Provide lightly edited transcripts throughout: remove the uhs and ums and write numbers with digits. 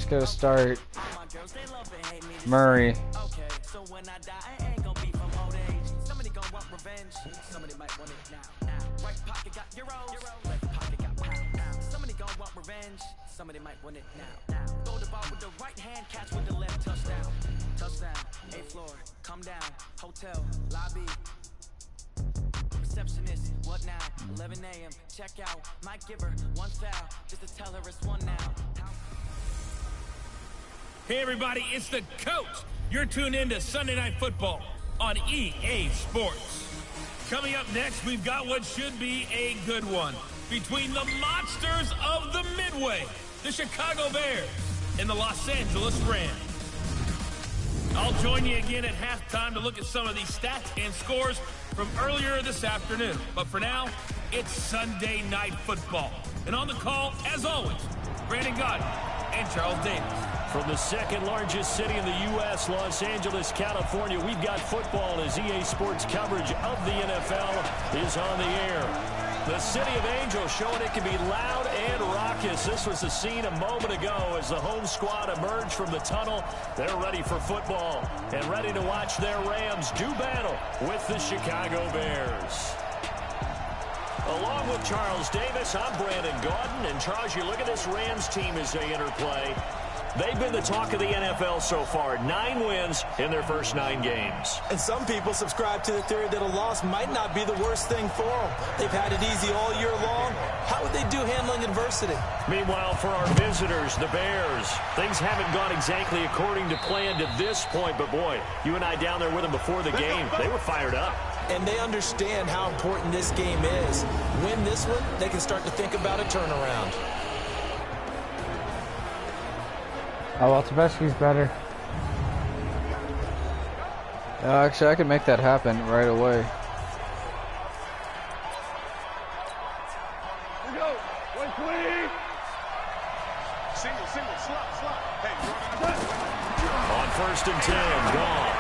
just gotta start Murray. Somebody might win it now. Throw the ball with the right hand, catch with the left, touchdown. Touchdown, 8th floor, come down, hotel, lobby. Receptionist, what now? 11 a.m., check out. Might give her one foul, just to tell her it's one now. Hey everybody, it's the coach. You're tuned in to Sunday Night Football on EA Sports. Coming up next, we've got what should be a good one between the monsters of the Midway, the Chicago Bears, and the Los Angeles Rams. I'll join you again at halftime to look at some of these stats and scores from earlier this afternoon. But for now, it's Sunday Night Football. And on the call, as always, Brandon Gaudin and Charles Davis. From the second largest city in the U.S., Los Angeles, California, we've got football as EA Sports coverage of the NFL is on the air. The City of Angels showing it can be loud and raucous. This was the scene a moment ago as the home squad emerged from the tunnel. They're ready for football and ready to watch their Rams do battle with the Chicago Bears. Along with Charles Davis, I'm Brandon Gaudin. And Charles, you look at this Rams team as they interplay. They've been the talk of the NFL so far. 9 wins in their first 9 games. And some people subscribe to the theory that a loss might not be the worst thing for them. They've had it easy all year long. How would they do handling adversity? Meanwhile, for our visitors, the Bears, things haven't gone exactly according to plan to this point. But, boy, you and I down there with them before the game, they were fired up. And they understand how important this game is. Win this one, they can start to think about a turnaround. Oh, well, Trubisky's better. Actually, I could make that happen right away. Here we go. One clean. Single, slot. Hey, on 1st and 10, Goff.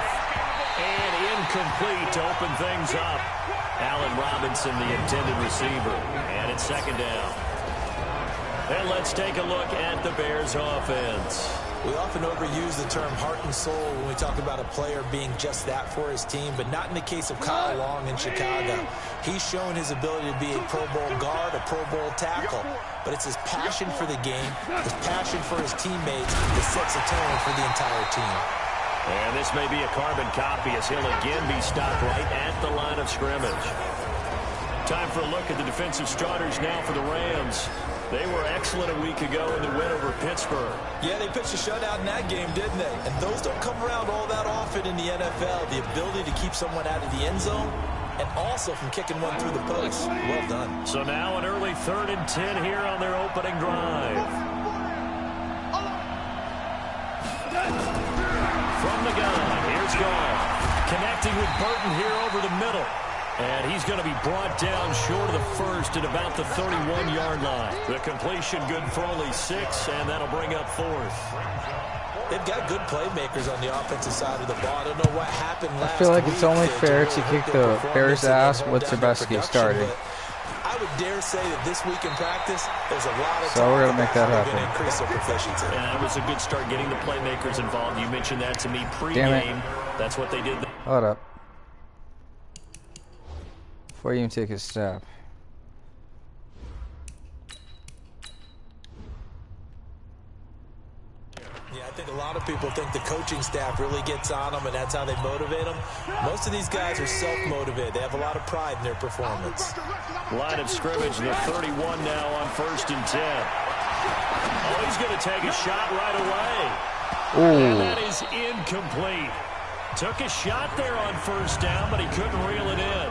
And incomplete to open things up. Allen Robinson, the intended receiver. And it's 2nd down. And let's take a look at the Bears offense. We often overuse the term heart and soul when we talk about a player being just that for his team, but not in the case of Kyle Long in Chicago. He's shown his ability to be a Pro Bowl guard, a Pro Bowl tackle, but it's his passion for the game, his passion for his teammates that sets a tone for the entire team. And this may be a carbon copy as he'll again be stopped right at the line of scrimmage. Time for a look at the defensive starters now for the Rams. They were excellent a week ago in the win over Pittsburgh. Yeah, they pitched a shutout in that game, didn't they? And those don't come around all that often in the NFL. The ability to keep someone out of the end zone and also from kicking one through the post. Well done. So now an early 3rd and 10 here on their opening drive. From the gun, here's Goff. Connecting with Burton here over the middle. And he's going to be brought down short of the first at about the 31-yard line. The completion good for only 6, and that'll bring up 4th. They've got good playmakers on the offensive side of the ball. I don't know what happened last week. I feel like it's only fair to kick the Bears' ass with Trubisky starting. I would dare say that this week in practice, there's a lot of so we're going to make that happen. Increase their proficiency. And that was a good start getting the playmakers involved. You mentioned that to me pre-game. That's what they did. Hold up. Before you even take a step. Yeah, I think a lot of people think the coaching staff really gets on them, and that's how they motivate them. Most of these guys are self-motivated. They have a lot of pride in their performance. Line of scrimmage, the 31 now on 1st and 10. Oh, he's going to take a shot right away. Ooh. And that is incomplete. Took a shot there on 1st down, but he couldn't reel it in.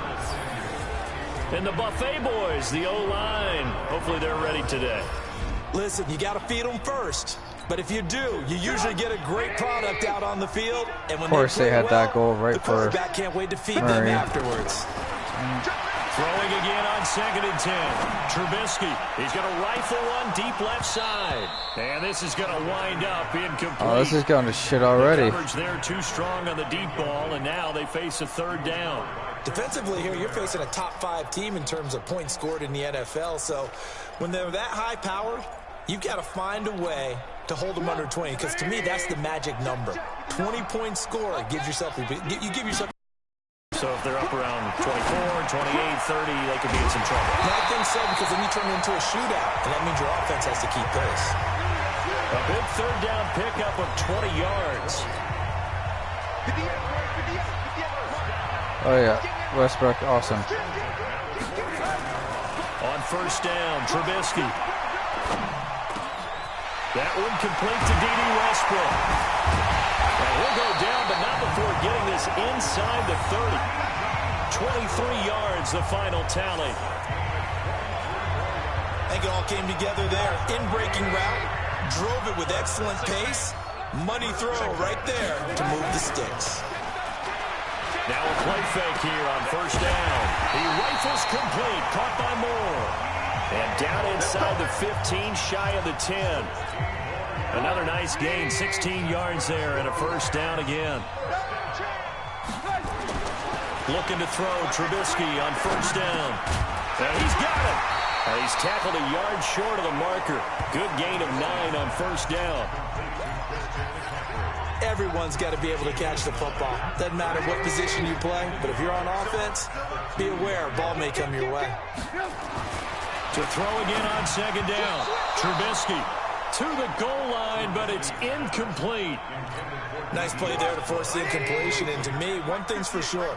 And the Buffet boys, the O-line, hopefully they're ready today. Listen, you got to feed them first. But if you do, you usually get a great product out on the field. And when of course, they had that goal right for the quarterback can't wait to feed them afterwards. Throwing again on 2nd and 10. Trubisky, he's going to rifle one deep left side. And this is going to wind up incomplete. Oh, this is going to shit already. The coverage there too strong on the deep ball, and now they face a 3rd down. Defensively here, you're facing a top 5 team in terms of points scored in the NFL. So when they're that high-powered, you've got to find a way to hold them under 20, because to me, that's the magic number. 20-point score, you give yourself. So if they're up around 24, 28, 30, they could be in some trouble. And I think so, because then you turn it into a shootout, and that means your offense has to keep pace. A big third down pickup of 20 yards. Oh, yeah. Westbrook, awesome. On first down, Trubisky. That one complete to D.D. Westbrook. And he'll go down, but not before getting this inside the 30. 23 yards, the final tally. I think it all came together there. In-breaking route, drove it with excellent pace. Money throw right there to move the sticks. Now a play fake here on first down. He rifles complete, caught by Moore. And down inside the 15, shy of the 10. Another nice gain, 16 yards there, and a first down again. Looking to throw, Trubisky on first down. And he's got it. And he's tackled a yard short of the marker. Good gain of 9 on first down. Everyone's got to be able to catch the football. Doesn't matter what position you play, but if you're on offense, be aware, ball may come your way. To throw again on second down. Trubisky to the goal line, but it's incomplete. Nice play there to force the incompletion. And to me, one thing's for sure.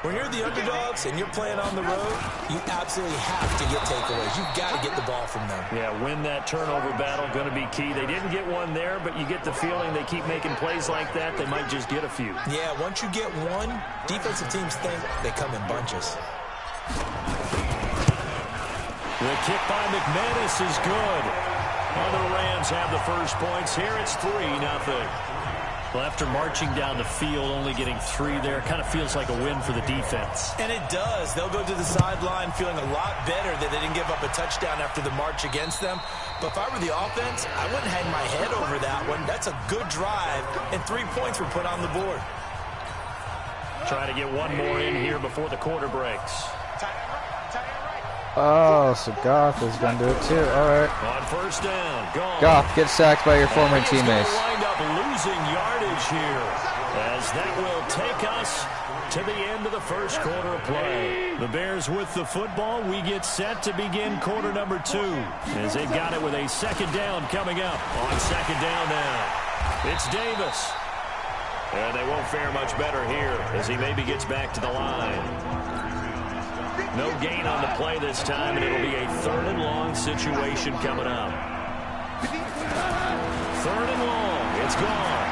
When you're the underdogs and you're playing on the road, you absolutely have to get takeaways. You've got to get the ball from them. Yeah, win that turnover battle, going to be key. They didn't get one there, but you get the feeling they keep making plays like that, they might just get a few. Yeah, once you get one, defensive teams think they come in bunches. The kick by McManus is good. Well, the Rams have the first points here. It's 3-0. Well, after marching down the field, only getting 3 there, kind of feels like a win for the defense. And it does. They'll go to the sideline feeling a lot better that they didn't give up a touchdown after the march against them. But if I were the offense, I wouldn't hang my head over that one. That's a good drive, and 3 points were put on the board. Trying to get one more in here before the quarter breaks. Oh, so Goff is going to do it too. All right. On first down, gone. Goff gets sacked by your former teammates. Wind up losing yardage here, as that will take us to the end of the first quarter of play. The Bears with the football. We get set to begin quarter number 2, as they've got it with a second down coming up. On second down now, it's Davis. And they won't fare much better here, as he maybe gets back to the line. No gain on the play this time, and it'll be a 3rd and long situation coming up. 3rd and long. It's gone.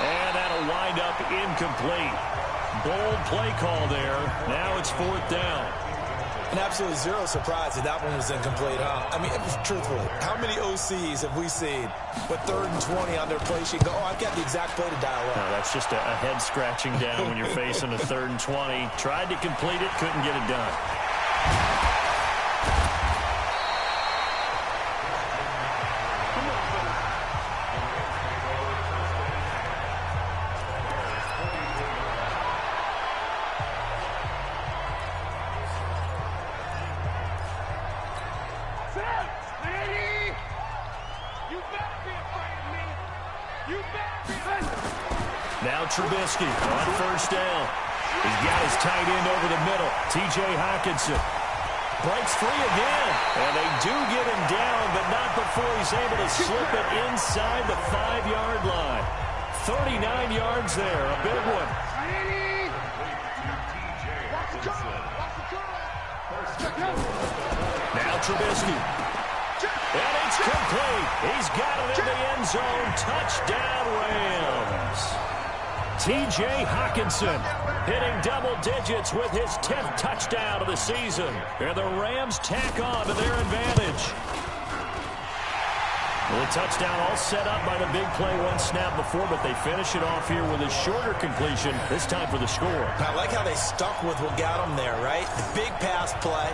And that'll wind up incomplete. Bold play call there. Now it's 4th down. And absolutely zero surprise that that one was incomplete, huh? I mean, truthfully, how many OCs have we seen with 3rd and 20 on their play sheet go, oh, I've got the exact play to dial up? No, that's just a head scratching down when you're facing a 3rd and 20. Tried to complete it, couldn't get it done. Now Trubisky on first down. He's got his tight end over the middle. T.J. Hockenson breaks free again. And they do get him down, but not before he's able to slip it inside the 5-yard line. 39 yards there, a big one. Now Trubisky. And it's complete. He's got it in the end zone. Touchdown, Rams. T.J. Hockenson hitting double digits with his 10th touchdown of the season. And the Rams tack on to their advantage. Well, the touchdown all set up by the big play one snap before, but they finish it off here with a shorter completion, this time for the score. I like how they stuck with what got them there, right? The big pass play.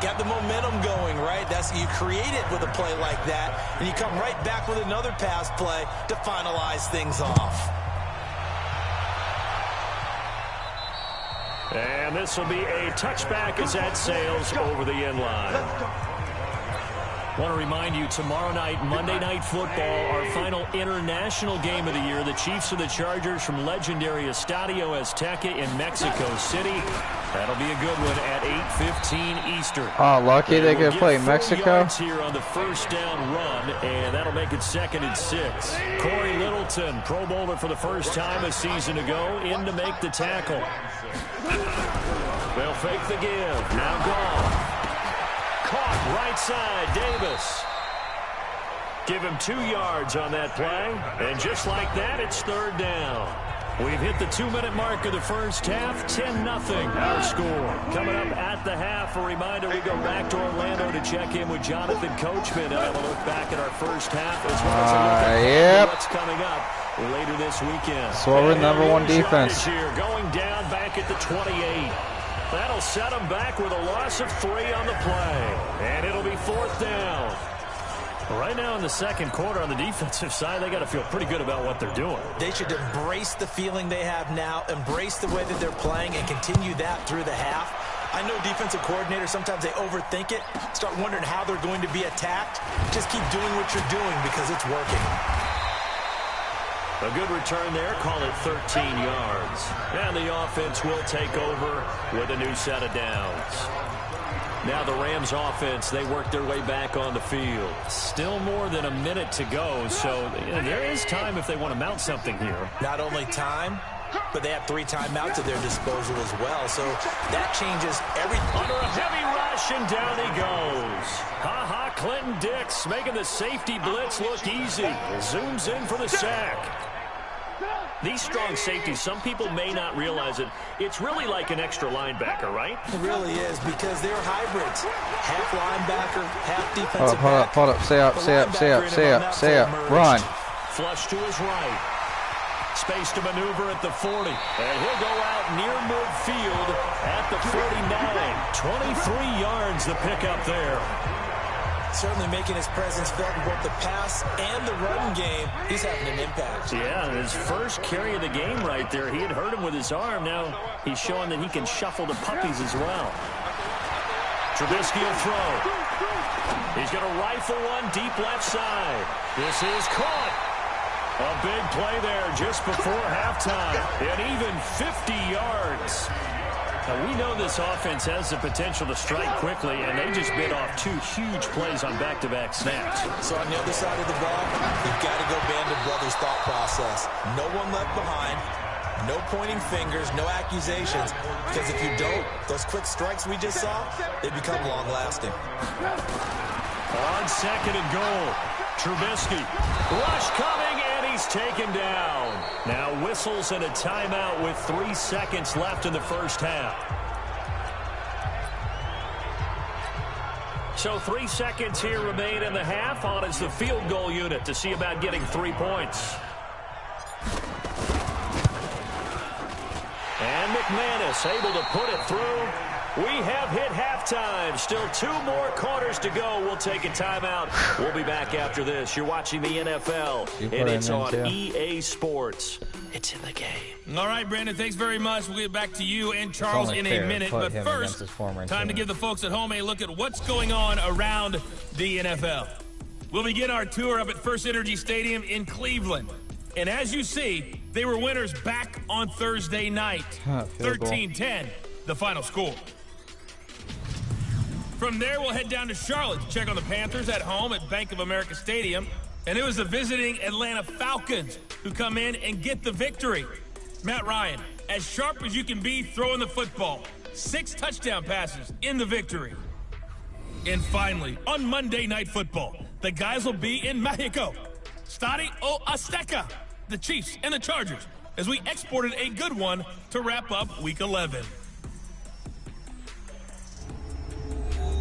Got the momentum going, right? That's you create it with a play like that, and you come right back with another pass play to finalize things off. And this will be a touchback as that sails over the end line. Want to remind you, tomorrow night, Monday Night Football, our final international game of the year, the Chiefs and the Chargers from legendary Estadio Azteca in Mexico City. That'll be a good one at 8:15 Eastern. Oh, lucky they could play Mexico. Here on the first down run, and that'll make it 2nd and 6. Corey Littleton, Pro Bowler for the first time a season ago, in to make the tackle. They'll fake the give. Now gone. Caught right side, Davis. Give him 2 yards on that play, and just like that, it's 3rd down. We've hit the 2-minute mark of the first half, 10-0 our score. Coming up at the half, a reminder, we go back to Orlando to check in with Jonathan Coachman and have a look back at our first half as well as a look at what's coming up later this weekend. So we're number 1 defense. Here, going down back at the 28. That'll set them back with a loss of 3 on the play, and it'll be 4th down. Right now in the second quarter on the defensive side, they got to feel pretty good about what they're doing. They should embrace the feeling they have now, embrace the way that they're playing, and continue that through the half. I know defensive coordinators, sometimes they overthink it, start wondering how they're going to be attacked. Just keep doing what you're doing because it's working. A good return there, call it 13 yards. And the offense will take over with a new set of downs. Now the Rams offense, they work their way back on the field. Still more than a minute to go, so there is time if they want to mount something here. Not only time, but they have 3 timeouts at their disposal as well, so that changes everything. Under a heavy rush, and down he goes. Ha-ha, Clinton Dix making the safety blitz look easy. Zooms in for the sack. These strong safeties, some people may not realize it. It's really like an extra linebacker, right? It really is, because they're hybrids. Half linebacker, half defensive back. Hold up, stay up, run. Flush to his right. Space to maneuver at the 40. And he'll go out near midfield at the 49. 23 yards the pickup there. Certainly making his presence felt in both the pass and the run game. He's having an impact. Yeah, his first carry of the game right there. He had hurt him with his arm. Now he's showing that he can shuffle the puppies as well. Trubisky will throw. He's going to rifle one deep left side. This is caught. A big play there just before halftime. And even 50 yards. Now, we know this offense has the potential to strike quickly, and they just bit off 2 huge plays on back-to-back snaps. So on the other side of the ball, you've got to go Band of Brothers thought process. No one left behind, no pointing fingers, no accusations, because if you don't, those quick strikes we just saw, they become long-lasting. On 2nd and goal, Trubisky. Rush coming, and he's taken down. Now whistles and a timeout with 3 seconds left in the first half. So 3 seconds here remain in the half. On is the field goal unit to see about getting 3 points. And McManus able to put it through. We have hit halftime. Still 2 more quarters to go. We'll take a timeout. We'll be back after this. You're watching the NFL, and it's on EA Sports. It's in the game. All right, Brandon, thanks very much. We'll get back to you and Charles in a minute. But first, time to give the folks at home a look at what's going on around the NFL. We'll begin our tour up at First Energy Stadium in Cleveland. And as you see, they were winners back on Thursday night. 13-10, the final score. From there, we'll head down to Charlotte to check on the Panthers at home at Bank of America Stadium. And it was the visiting Atlanta Falcons who come in and get the victory. Matt Ryan, as sharp as you can be throwing the football. 6 touchdown passes in the victory. And finally, on Monday Night Football, the guys will be in Mexico. Estadio Azteca, the Chiefs and the Chargers, as we exported a good one to wrap up Week 11.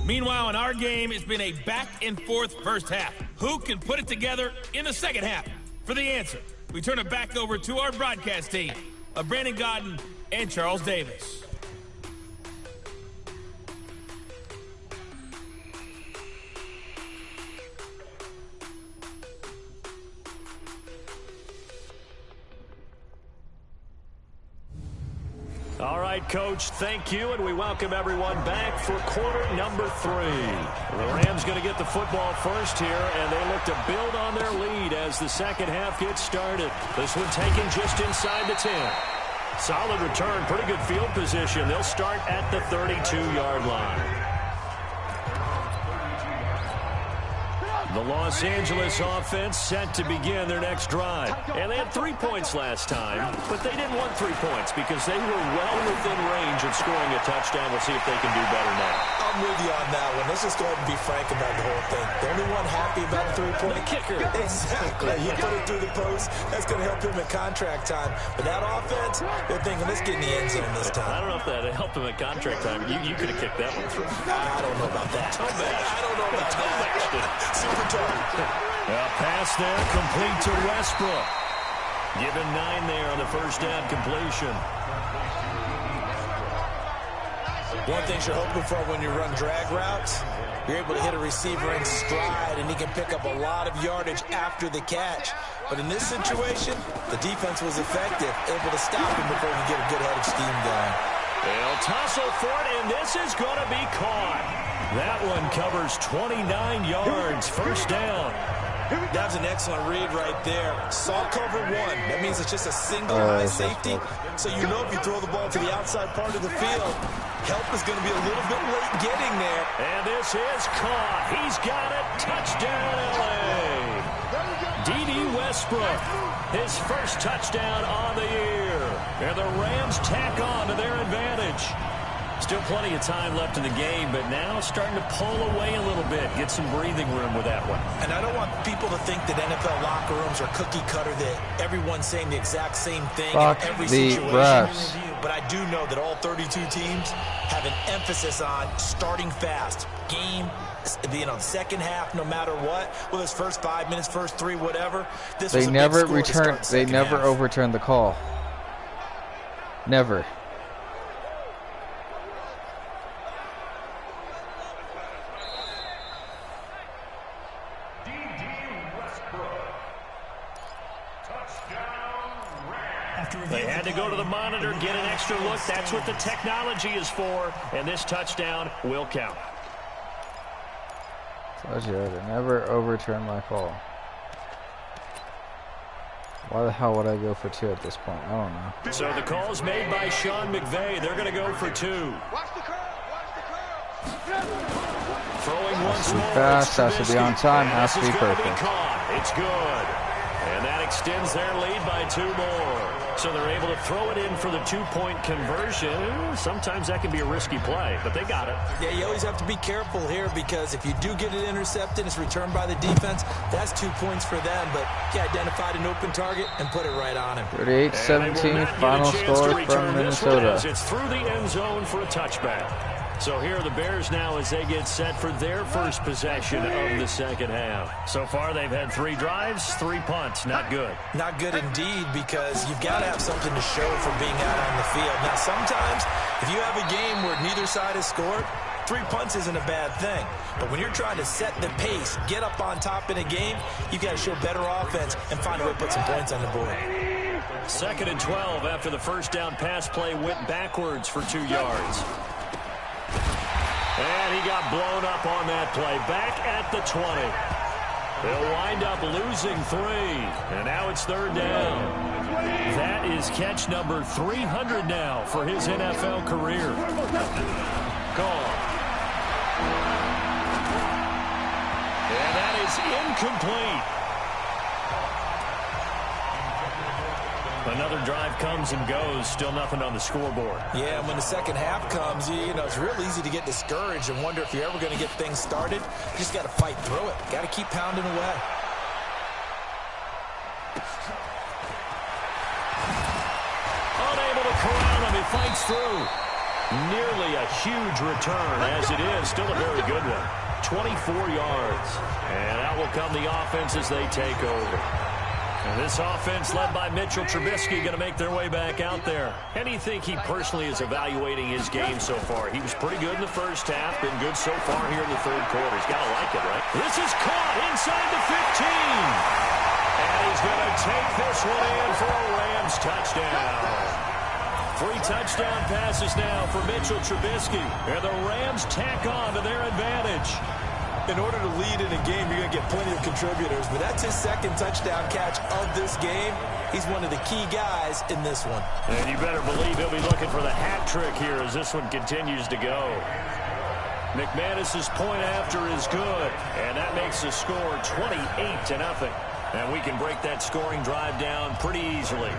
Meanwhile, in our game, it's been a back-and-forth first half. Who can put it together in the second half? For the answer, we turn it back over to our broadcast team of Brandon Gaudin and Charles Davis. All right, Coach, thank you, and we welcome everyone back for quarter number 3. The Rams going to get the football first here, and they look to build on their lead as the second half gets started. This one taken just inside the 10. Solid return, pretty good field position. They'll start at the 32-yard line. The Los Angeles offense set to begin their next drive. And they had 3 points last time, but they didn't want 3 points because they were well within range of scoring a touchdown. We'll see if they can do better now. I'm with you on that one. Let's just go ahead and be frank about the whole thing. The only one happy about the 3-point kicker. Exactly. You put it through the post. That's going to help him in contract time. But that offense, they're thinking, let's get in the end zone this time. I don't know if that helped him in contract time. You could have kicked that one through. I don't know about that. I don't know about that. Super A pass there, complete to Westbrook. Given 9 there on the first down completion. One thing you're hoping for when you run drag routes, you're able to hit a receiver in stride, and he can pick up a lot of yardage after the catch. But in this situation, the defense was effective, able to stop him before he could get a good head of steam going. They'll tussle for it, and this is going to be caught. That one covers 29 yards, first down. That was an excellent read right there. Saw cover 1. That means it's just a single high safety. So you know if you throw the ball to the outside part of the field, help is going to be a little bit late getting there. And this is caught. He's got it. Touchdown, L.A. D.D. Westbrook, his first touchdown on the year. And the Rams tack on to their advantage. Still plenty of time left in the game, but now starting to pull away a little bit, get some breathing room with that one. And I don't want people to think that NFL locker rooms are cookie cutter, that everyone's saying the exact same thing in every situation. Refs. But I do know that all 32 teams have an emphasis on starting fast. Game, second half, no matter what. Whether it's first 5 minutes, first 3, whatever. They never overturn the call. Never. They had to go to the monitor, get an extra look. That's what the technology is for, and this touchdown will count. Told you, they never overturn my call. Why the hell would I go for 2 at this point? I don't know. So the call's made by Sean McVay. They're going to go for 2. Throwing once more. Fast, has to be on time, has to be perfect. It's good. And that extends their lead by 2 more. So they're able to throw it in for the 2-point conversion. Sometimes that can be a risky play, but they got it. Yeah, you always have to be careful here because if you do get it intercepted, it's returned by the defense, that's 2 points for them. But he identified an open target and put it right on him. 38-17, final score from Minnesota. It's through the end zone for a touchback. So here are the Bears now as they get set for their first possession of the second half. So far, they've had 3 drives, 3 punts. Not good. Not good indeed, because you've got to have something to show for being out on the field. Now, sometimes, if you have a game where neither side has scored, 3 punts isn't a bad thing. But when you're trying to set the pace, get up on top in a game, you've got to show better offense and find a way to put some points on the board. 2nd and 12 after the first down pass play went backwards for 2 yards. And he got blown up on that play. Back at the 20. They'll wind up losing 3. And now it's 3rd down. That is catch number 300 now for his NFL career. Gone. And that is incomplete. Another drive comes and goes. Still nothing on the scoreboard. Yeah, and when the second half comes, you know, it's real easy to get discouraged and wonder if you're ever going to get things started. You just got to fight through it. Got to keep pounding away. Unable to corral him. He fights through. Nearly a huge return as it is. Still a very good one. 24 yards. And out will come the offense as they take over. And this offense led by Mitchell Trubisky going to make their way back out there. And you think he personally is evaluating his game so far? He was pretty good in the first half, been good so far here in the 3rd quarter. He's got to like it, right? This is caught inside the 15. And he's going to take this one in for a Rams touchdown. 3 touchdown passes now for Mitchell Trubisky. And the Rams tack on to their advantage. In order to lead in a game, you're going to get plenty of contributors, but that's his 2nd touchdown catch of this game. He's one of the key guys in this one. And you better believe he'll be looking for the hat trick here as this one continues to go. McManus's point after is good, and that makes the score 28-0. And we can break that scoring drive down pretty easily.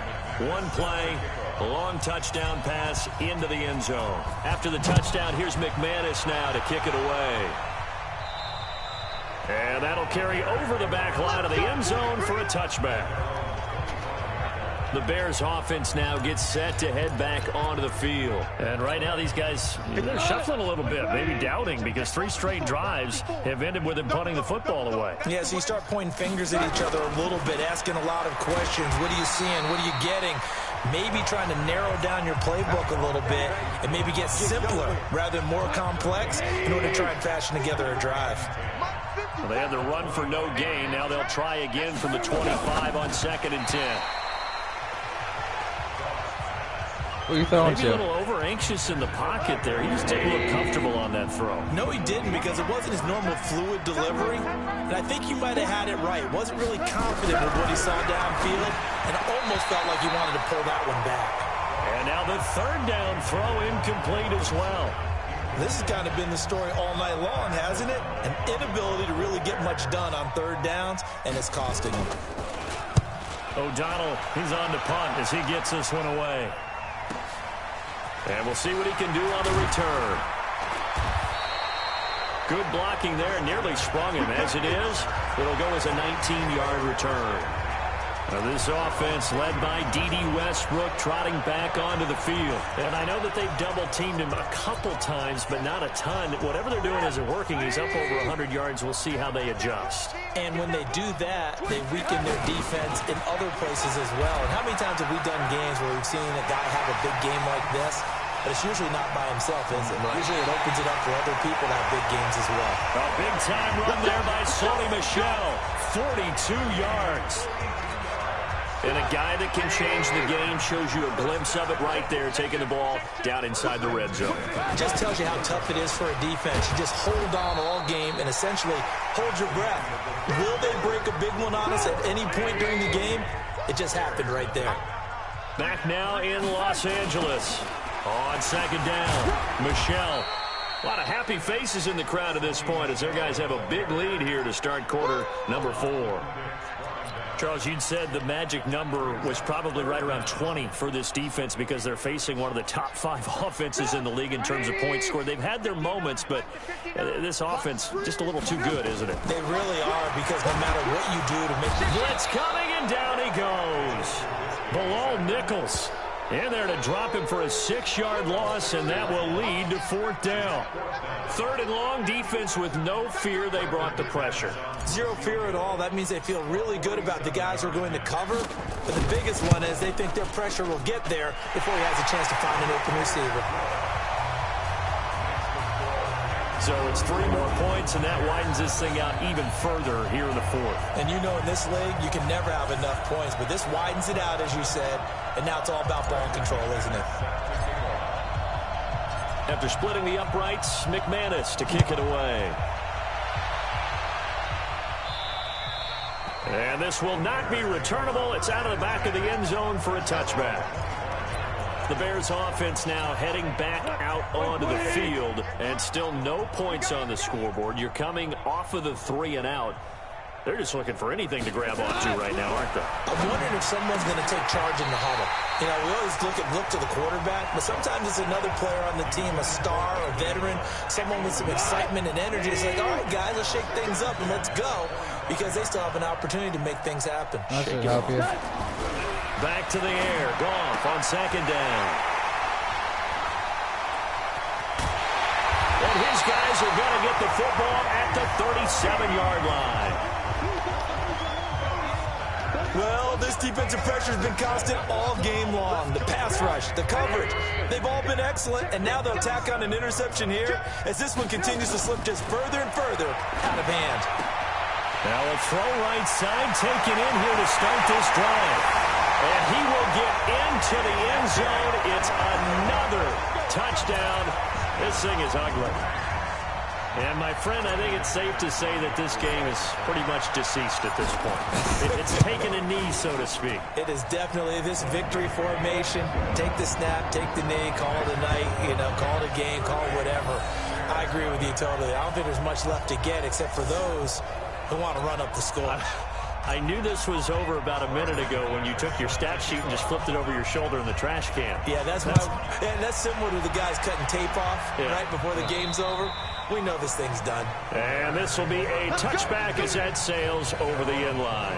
One play, a long touchdown pass into the end zone. After the touchdown, here's McManus now to kick it away. And that'll carry over the back line of the end zone for a touchback. The Bears offense now gets set to head back onto the field. And right now these guys, they're shuffling a little bit, maybe doubting, because 3 straight drives have ended with them punting the football away. Yeah, so you start pointing fingers at each other a little bit, asking a lot of questions. What are you seeing? What are you getting? Maybe trying to narrow down your playbook a little bit and maybe get simpler rather than more complex in order to try and fashion together a drive. Well, they had the run for no gain. Now they'll try again from the 25 on 2nd and 10. What are you throwing Maybe to? a little over-anxious in the pocket there. He just didn't look comfortable on that throw. No, he didn't, because it wasn't his normal fluid delivery. And I think you might have had it right. Wasn't really confident with what he saw downfield, and almost felt like he wanted to pull that one back. And now the 3rd down throw incomplete as well. This has kind of been the story all night long, hasn't it? An inability to really get much done on 3rd downs, and it's costing him. O'Donnell, he's on to punt as he gets this one away. And we'll see what he can do on the return. Good blocking there, nearly sprung him. As it is, it'll go as a 19-yard return. Now this offense led by D.D. Westbrook trotting back onto the field. And I know that they've double-teamed him a couple times, but not a ton. Whatever they're doing isn't working. He's up over 100 yards. We'll see how they adjust. And when they do that, they weaken their defense in other places as well. And how many times have we done games where we've seen a guy have a big game like this? But it's usually not by himself, is it? Right. Usually it opens it up for other people to have big games as well. A big-time run there by Sony Michel. 42 yards. And a guy that can change the game, shows you a glimpse of it right there, taking the ball down inside the red zone. It just tells you how tough it is for a defense. You just hold on all game and essentially hold your breath. Will they break a big one on us at any point during the game? It just happened right there. Back now in Los Angeles. On 2nd down, Michel. A lot of happy faces in the crowd at this point as their guys have a big lead here to start quarter number 4. Charles, you'd said the magic number was probably right around 20 for this defense because they're facing one of the top 5 offenses in the league in terms of points scored. They've had their moments, but this offense just a little too good, isn't it? They really are, because no matter what you do to make the blitz coming, and down he goes. Bilal Nichols in there to drop him for a 6-yard loss, and that will lead to 4th down. 3rd and long, defense with no fear. They brought the pressure. Zero fear at all. That means they feel really good about the guys who are going to cover. But the biggest one is they think their pressure will get there before he has a chance to find an open receiver. So it's 3 more points, and that widens this thing out even further here in the 4th. And you know, in this league, you can never have enough points. But this widens it out, as you said. And now it's all about ball control, isn't it? After splitting the uprights, McManus to kick it away. And this will not be returnable. It's out of the back of the end zone for a touchback. The Bears offense now heading back out onto the field, and still no points on the scoreboard. You're coming off of the 3 and out. They're just looking for anything to grab onto right now, aren't they? I'm wondering if someone's going to take charge in the huddle. You know, we always look to the quarterback, but sometimes it's another player on the team, a star, a veteran, someone with some excitement and energy. It's like, all right, guys, let's shake things up and let's go, because they still have an opportunity to make things happen. That should help you. Back to the air. Goff on 2nd down. And his guys are going to get the football at the 37-yard line. Well, this defensive pressure has been constant all game long. The pass rush, the coverage, they've all been excellent, and now they'll tack on an interception here as this one continues to slip just further and further out of hand. Now a throw right side taken in here to start this drive. And he will get into the end zone. It's another touchdown. This thing is ugly. And, my friend, I think it's safe to say that this game is pretty much deceased at this point. It's taken a knee, so to speak. It is definitely this victory formation. Take the snap, take the knee, call it a night, call it a game, call it whatever. I agree with you totally. I don't think there's much left to get except for those who want to run up the score. I knew this was over about a minute ago when you took your stat sheet and just flipped it over your shoulder in the trash can. Yeah, that's similar to the guys cutting tape off right before the game's over. We know this thing's done. And this will be a touchback as that sails over the end line.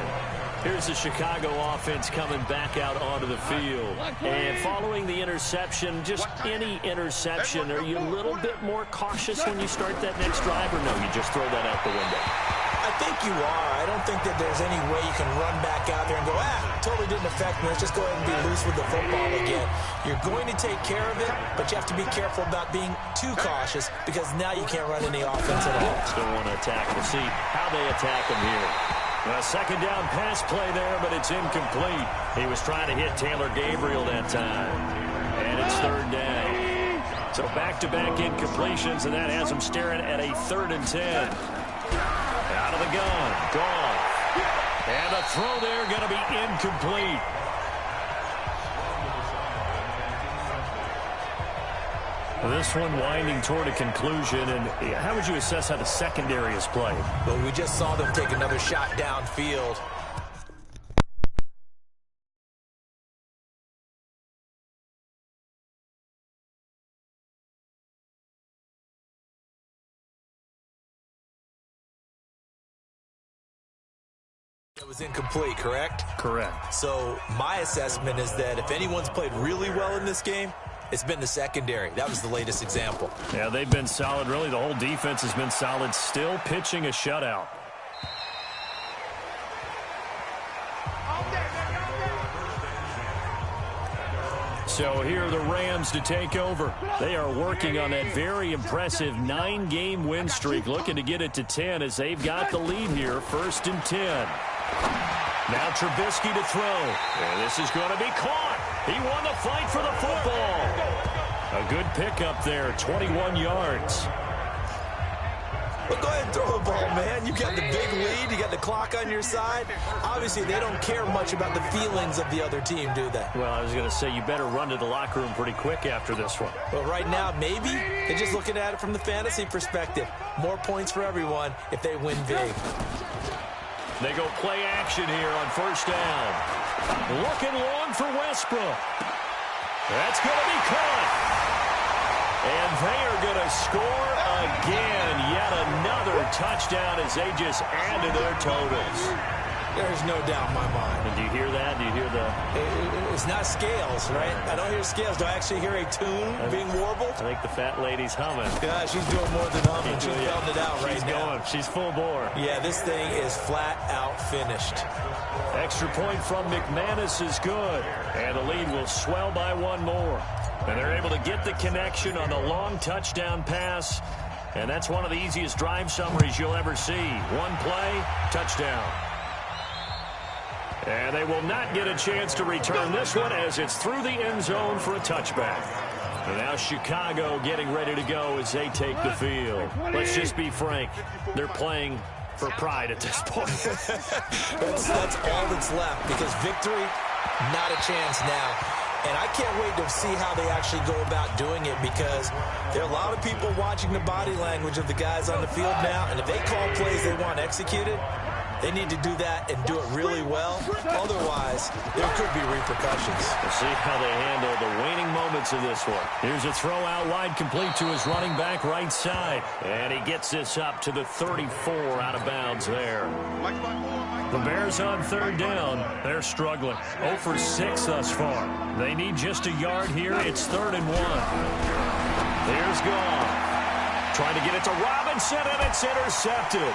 Here's the Chicago offense coming back out onto the field. And following the interception, just any interception, are you a little bit more cautious when you start that next drive, or no, you just throw that out the window? I think you are. I don't think that there's any way you can run back out there and go, totally didn't affect me. Let's just go ahead and be loose with the football again. You're going to take care of it, but you have to be careful about being too cautious because now you can't run any offense at all. Still want to attack. We'll see how they attack him here. A second down pass play there, but it's incomplete. He was trying to hit Taylor Gabriel that time. And it's third down. So back-to-back incompletions, and that has him staring at a 3rd and 10. Out of the gun, gone. And the throw there going to be incomplete. This one winding toward a conclusion, and how would you assess how the secondary has played? Well, we just saw them take another shot downfield. It was incomplete, correct? Correct. So my assessment is that if anyone's played really well in this game, it's been the secondary. That was the latest example. Yeah, they've been solid. Really, the whole defense has been solid. Still pitching a shutout. So here are the Rams to take over. They are working on that very impressive 9-game win streak, looking to get it to 10 as they've got the lead here, 1st and 10. Now Trubisky to throw. And this is going to be caught. He won the fight for the football. A good pickup there, 21 yards. Well, go ahead and throw the ball, man. You got the big lead. You got the clock on your side. Obviously, they don't care much about the feelings of the other team, do they? Well, I was going to say, you better run to the locker room pretty quick after this one. Well, right now, maybe they're just looking at it from the fantasy perspective. More points for everyone if they win big. They go play action here on 1st down. Looking long for Westbrook. That's going to be caught. And they are going to score again. Yet another touchdown as they just add to their totals. There's no doubt in my mind. And do you hear that? Do you hear the... It's not scales, right? I don't hear scales. Do I actually hear a tune being warbled? I think the fat lady's humming. Yeah, she's doing more than humming. She's belting it out right now. She's full bore. Yeah, this thing is flat out finished. Extra point from McManus is good. And the lead will swell by one more. And they're able to get the connection on the long touchdown pass. And that's one of the easiest drive summaries you'll ever see. One play, touchdown. And they will not get a chance to return this one as it's through the end zone for a touchback. And now Chicago getting ready to go as they take the field. Let's just be frank. They're playing for pride at this point. that's all that's left because victory, not a chance now. And I can't wait to see how they actually go about doing it because there are a lot of people watching the body language of the guys on the field now. And if they call plays they want executed, they need to do that and do it really well. Otherwise, there could be repercussions. We'll see how they handle the waning moments of this one. Here's a throw out wide complete to his running back right side. And he gets this up to the 34 out of bounds there. The Bears on 3rd down. They're struggling. 0 for 6 thus far. They need just a yard here. It's 3rd and 1. Here's Goff. Trying to get it to Robinson, and it's intercepted.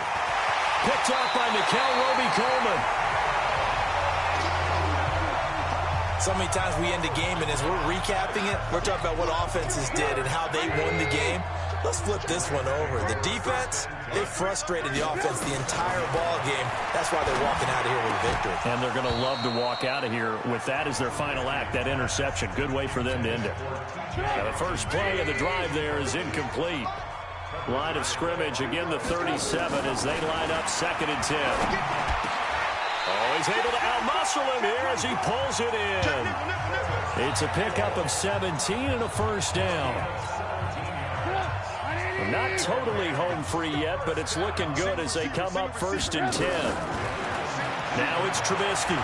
Picked off by Nickel Roby-Coleman. So many times we end the game, and as we're recapping it, we're talking about what offenses did and how they won the game. Let's flip this one over. The defense, they frustrated the offense the entire ball game. That's why they're walking out of here with a victory. And they're going to love to walk out of here with that as their final act, that interception. Good way for them to end it. Now the first play of the drive there is incomplete. Line of scrimmage, again the 37 as they line up 2nd and 10. Oh, he's able to outmuscle him here as he pulls it in. It's a pickup of 17 and a first down. Not totally home free yet, but it's looking good as they come up 1st and 10. Now it's Trubisky.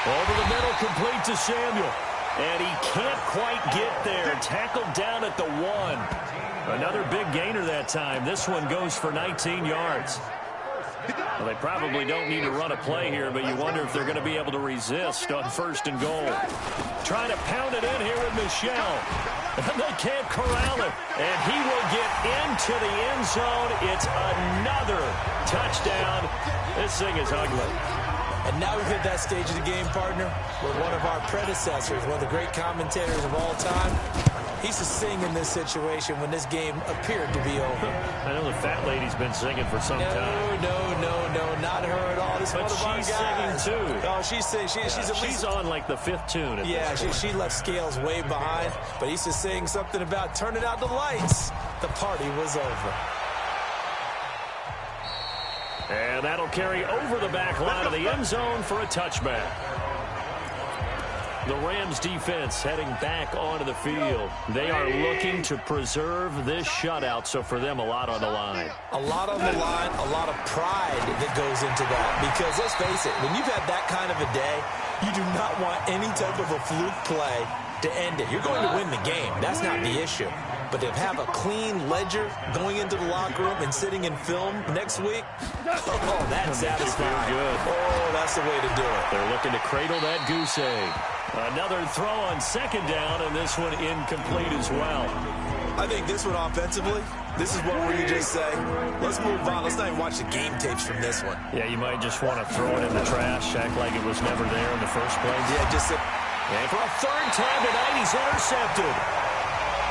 Over the middle, complete to Samuel. And he can't quite get there. Tackled down at the 1. Another big gainer that time. This one goes for 19 yards. Well, they probably don't need to run a play here, but you wonder if they're going to be able to resist on 1st and goal. Trying to pound it in here with Michel. And they can't corral it. And he will get into the end zone. It's another touchdown. This thing is ugly. And now we've hit that stage of the game, partner, where one of our predecessors, one of the great commentators of all time, he used to sing in this situation when this game appeared to be over. I know the fat lady's been singing for some time. No, not her at all. This is one of our guys. She's singing too. Oh, she's singing. She's on like the 5th tune. Yeah, she left Scales way behind, but he used to sing something about turning out the lights. The party was over. And that'll carry over the back line of the end zone for a touchback. The Rams defense heading back onto the field. They are looking to preserve this shutout, so for them, a lot on the line. A lot on the line, a lot of pride that goes into that. Because let's face it, when you've had that kind of a day, you do not want any type of a fluke play to end it. You're going to win the game. That's not the issue. But to have a clean ledger going into the locker room and sitting in film next week, oh, that's satisfying. Good. Oh, that's the way to do it. They're looking to cradle that goose egg. Another throw on 2nd down, and this one incomplete as well. I think this one offensively, this is one where you just say, let's move on. Let's not even watch the game tapes from this one. Yeah, you might just want to throw it in the trash, act like it was never there in the first place. Yeah, just sit. And for a 3rd time tonight, he's intercepted.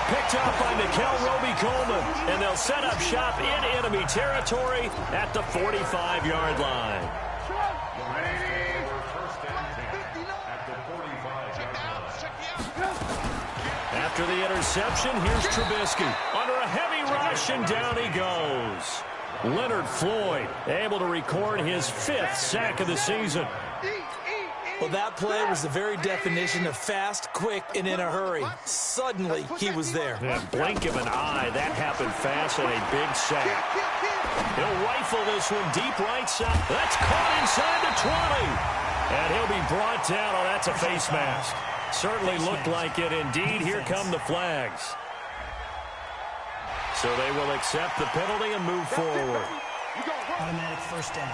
Picked up by Mikel Roby-Coleman, and they'll set up shop in enemy territory at the 45-yard line. After the interception, here's Trubisky. Under a heavy rush, and down he goes. Leonard Floyd able to record his 5th sack of the season. Well, that play was the very definition of fast, quick, and in a hurry. Suddenly, he was there. Yeah, blink of an eye, that happened fast and a big sack. He'll rifle this one deep right side. That's caught inside the 20. And he'll be brought down. Oh, that's a face mask. Certainly looked like it. Indeed, here come the flags. So they will accept the penalty and move forward. Automatic 1st down.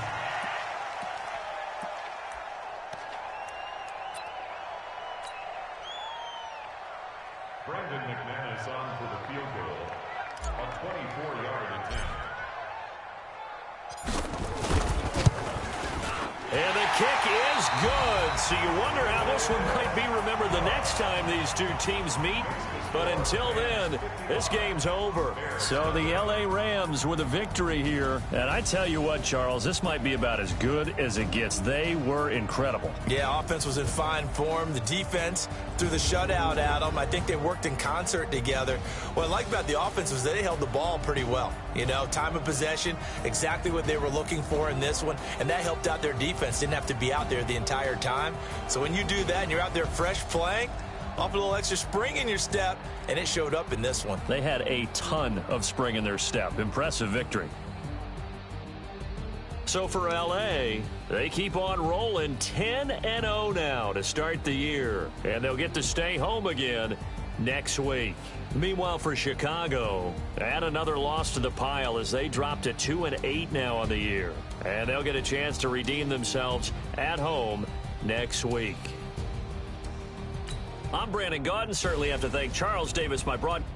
Brandon McManus on for the field goal. A 24-yard attempt. And the kick is good. So you wonder how this one might be remembered the next time these two teams meet. But until then, this game's over. So the L.A. Rams with a victory here. And I tell you what, Charles, this might be about as good as it gets. They were incredible. Yeah, offense was in fine form. The defense threw the shutout at them. I think they worked in concert together. What I like about the offense was they held the ball pretty well. You know, time of possession, exactly what they were looking for in this one. And that helped out their defense. Didn't have to be out there the entire time. So when you do that and you're out there fresh playing, off a little extra spring in your step, and it showed up in this one. They had a ton of spring in their step. Impressive victory. So for L.A., they keep on rolling 10-0 now to start the year. And they'll get to stay home again next week. Meanwhile, for Chicago, add another loss to the pile as they drop to 2-8 now on the year. And they'll get a chance to redeem themselves at home next week. I'm Brandon Gaudin. Certainly have to thank Charles Davis, my broadcaster.